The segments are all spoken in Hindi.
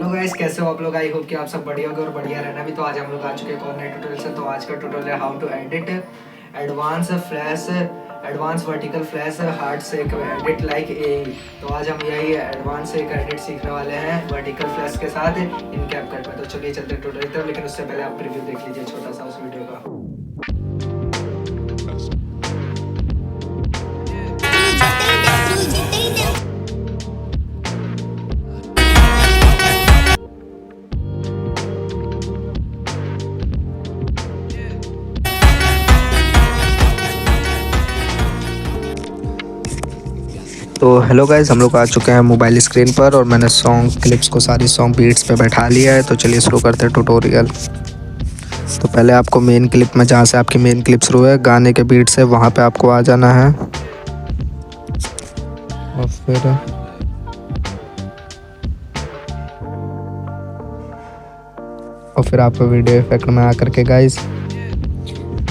हेलो गाइस, कैसे हो आप लोग। आई होप कि आप सब बढ़िया होगे और बढ़िया रहना भी। तो आज हम लोग आ चुके हैं एक और नए ट्यूटोरियल से। तो आज का ट्यूटोरियल है how to edit advance vertical flash hard से एडिट लाइक ए। तो आज हम यही एडवांस एक एडिट सीखने वाले हैं वर्टिकल फ्लैश के साथ इन कैपकट में। तो चलिए चलते ट्यूटोरियल तरफ, लेकिन उससे पहले आप प्रीव्यू देख लीजिए छोटा सा उस वीडियो का। तो हेलो गाइस, हम लोग आ चुके हैं मोबाइल स्क्रीन पर और मैंने सॉन्ग क्लिप्स को सारी सॉन्ग बीट्स पे बैठा लिया है। तो चलिए शुरू करते हैं ट्यूटोरियल। तो पहले आपको मेन क्लिप में, जहाँ से आपकी मेन क्लिप शुरू है गाने के बीट से, वहाँ पे आपको आ जाना है। और फिर आपको वीडियो इफेक्ट में आकर के गाइस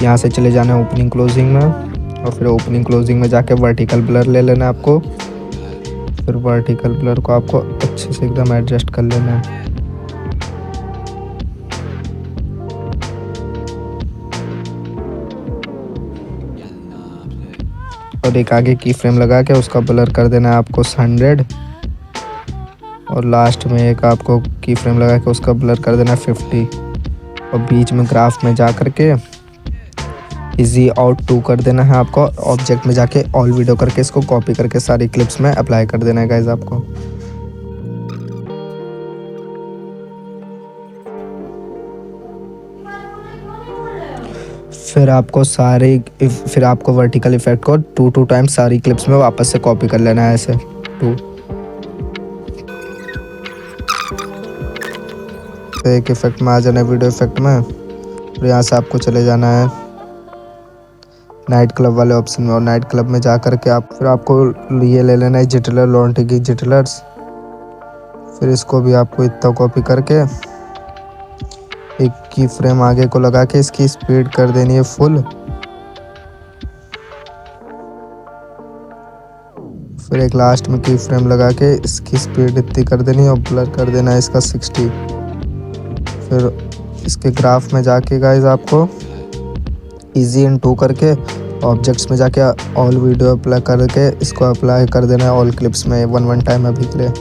यहाँ से चले जाना है ओपनिंग क्लोजिंग में। और फिर ओपनिंग क्लोजिंग में जाके वर्टिकल ब्लर ले लेना है आपको। फिर वर्टिकल ब्लर को आपको अच्छे से एकदम एडजस्ट कर लेना है। और एक आगे की फ्रेम लगा के उसका ब्लर कर देना है आपको 100। और लास्ट में एक आपको की फ्रेम लगा के उसका ब्लर कर देना है 50। और बीच में ग्राफ में जा कर के इजी आउट 2 कर देना है आपको। ऑब्जेक्ट में जाके ऑल वीडियो करके इसको कॉपी करके सारी क्लिप्स में अप्लाई कर देना है गाइज आपको। फिर आपको वर्टिकल इफेक्ट को 2 टाइम्स सारी क्लिप्स में वापस से कॉपी कर लेना है ऐसे 2। एक इफेक्ट में आ जाना है वीडियो इफेक्ट में। और यहाँ से आपको चले जाना है नाइट क्लब वाले ऑप्शन में। और नाइट क्लब में जा कर के आपको ये ले लेना है जिटलर, लॉन्टी की जिटलर्स। फिर इसको भी आपको इतना कॉपी करके एक की फ्रेम आगे को लगा के इसकी स्पीड कर देनी है फुल। फिर एक लास्ट में की फ्रेम लगा के इसकी स्पीड इतनी कर देनी है और ब्लर कर देना है इसका 60। फिर इसके ग्राफ में जाके गाइज आपको इजी इन 2 करके ऑब्जेक्ट्स में जाके ऑल वीडियो अप्लाई करके इसको अप्लाई कर देना है ऑल क्लिप्स में 1 टाइम अभी के लिए।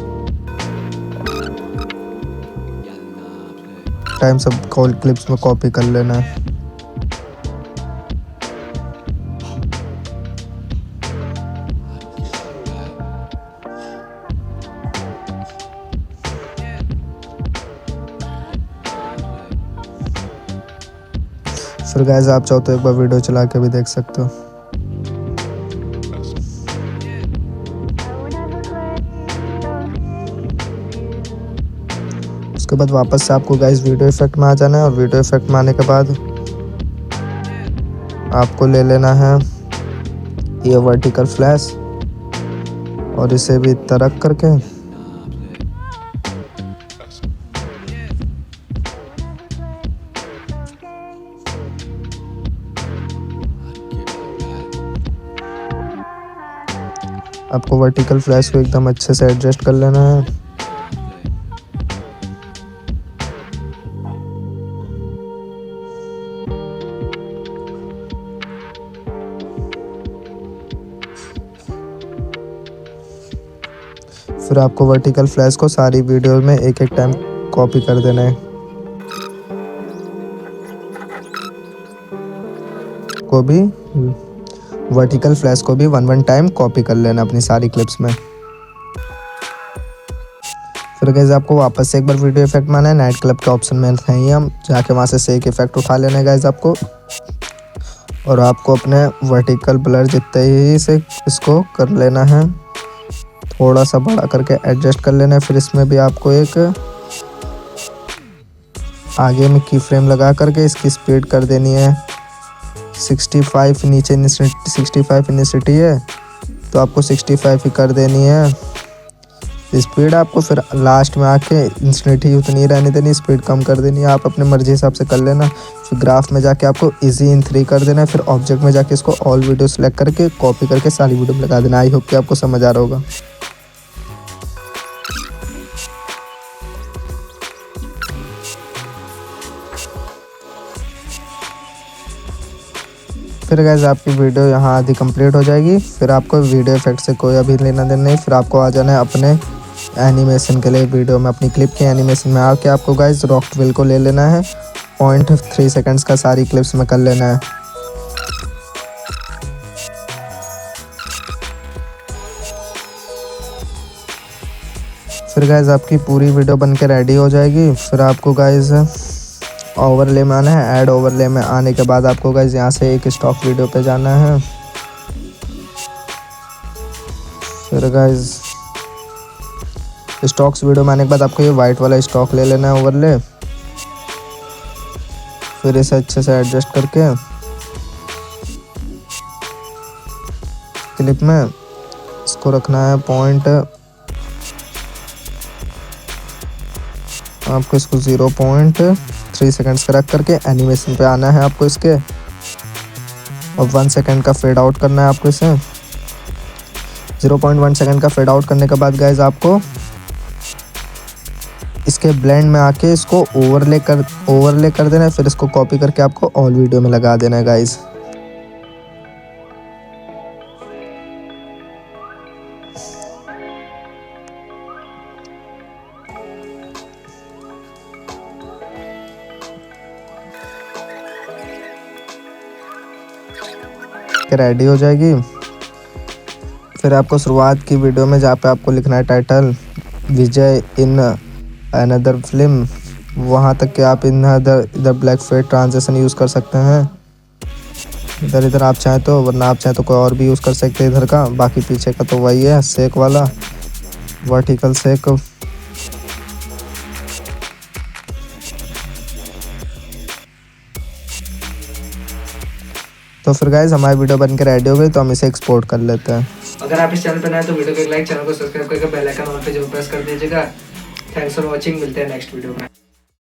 टाइम सब ऑल क्लिप्स में कॉपी कर लेना है। फिर गाइस आप चाहो तो एक बार वीडियो चला के भी देख सकते हो। उसके बाद वापस से आपको गाइस वीडियो इफेक्ट में आ जाना है। और वीडियो इफेक्ट में आने के बाद आपको ले लेना है ये वर्टिकल फ्लैश और इसे भी इतना रख करके आपको वर्टिकल फ्लैश को एकदम अच्छे से एडजस्ट कर लेना है। फिर आपको वर्टिकल फ्लैश को सारी वीडियो में एक टाइम कॉपी कर देना है। को भी वर्टिकल फ्लैश को भी 1 टाइम कॉपी कर लेना अपनी सारी क्लिप्स में। फिर गाइस आपको वापस से एक बार वीडियो इफेक्ट में आना है। नाइट क्लब के ऑप्शन में हैं ही हम, जाके वहाँ से सेक इफेक्ट उठा लेना है गाइस आपको। और आपको अपने वर्टिकल ब्लर जितने ही से इसको कर लेना है, थोड़ा सा बड़ा करके एडजस्ट कर लेना है। फिर इसमें भी आपको एक आगे में की फ्रेम लगा करके इसकी स्पीड कर देनी है 65। नीचे 65 इनिसिटी है तो आपको 65 ही कर देनी है स्पीड आपको। फिर लास्ट में आके इंस्टेंट उतनी रहने देनी, स्पीड कम कर देनी है, आप अपने मर्जी हिसाब से कर लेना। फिर ग्राफ में जाके आपको इजी इन 3 कर देना है। फिर ऑब्जेक्ट में जाके इसको ऑल वीडियो सेलेक्ट करके कॉपी करके सारी वीडियो में लगा देना। आई होप कि आपको समझ आ रहा होगा। फिर गाइस आपकी वीडियो यहाँ आधी कंप्लीट हो जाएगी। फिर आपको वीडियो इफेक्ट से कोई अभी लेना देना नहीं। फिर आपको आ जाना है अपने एनिमेशन के लिए। वीडियो में अपनी क्लिप के एनिमेशन में आके आपको गाइस रॉकविल को ले लेना है। 0.3 सेकंड्स का सारी क्लिप्स में कर लेना है। फिर गाइस आपकी पूरी वीडियो बन के रेडी हो जाएगी। फिर आपको गाइस ओवरले में आना है। ऐड ओवरले में आने के बाद आपको गाइस यहाँ से एक स्टॉक वीडियो पे जाना है। फिर गाइस स्टॉक्स वीडियो में आने के बाद आपको ये वाइट वाला स्टॉक ले लेना है ओवरले। फिर इसे अच्छे से एडजस्ट करके क्लिप में इसको रखना है पॉइंट, आपको इसको 0.3 सेकंड्स का रख करके एनिमेशन पे आना है आपको इसके, और 1 सेकंड का फेड आउट करना है आपको इसे। 0.1 सेकंड का फेड आउट करने के बाद गाइज आपको इसके ब्लेंड में आके इसको ओवरले कर देना है। फिर इसको कॉपी करके आपको ऑल वीडियो में लगा देना है गाइज। रेडी हो जाएगी। फिर आपको शुरुआत की वीडियो में जहाँ पे आपको लिखना है title Vijay in another film, वहाँ तक के आप इधर ब्लैक फेड ट्रांजिशन यूज़ कर सकते हैं। इधर आप चाहें तो, वरना आप चाहें तो कोई और भी यूज़ कर सकते हैं इधर का। बाकी पीछे का तो वही है सेक वाला, वर्टिकल सेक। तो फिर गाइज हमारी वीडियो बन के रेडी हो गई, तो हम इसे एक्सपोर्ट कर लेते हैं। अगर आप इस चैनल पर नए हैं तो वीडियो को एक लाइक, चैनल को सब्सक्राइब करके बेल आइकन ऑन पे जरूर प्रेस कर दीजिएगा। थैंक्स फॉर वॉचिंग, मिलते हैं नेक्स्ट वीडियो में।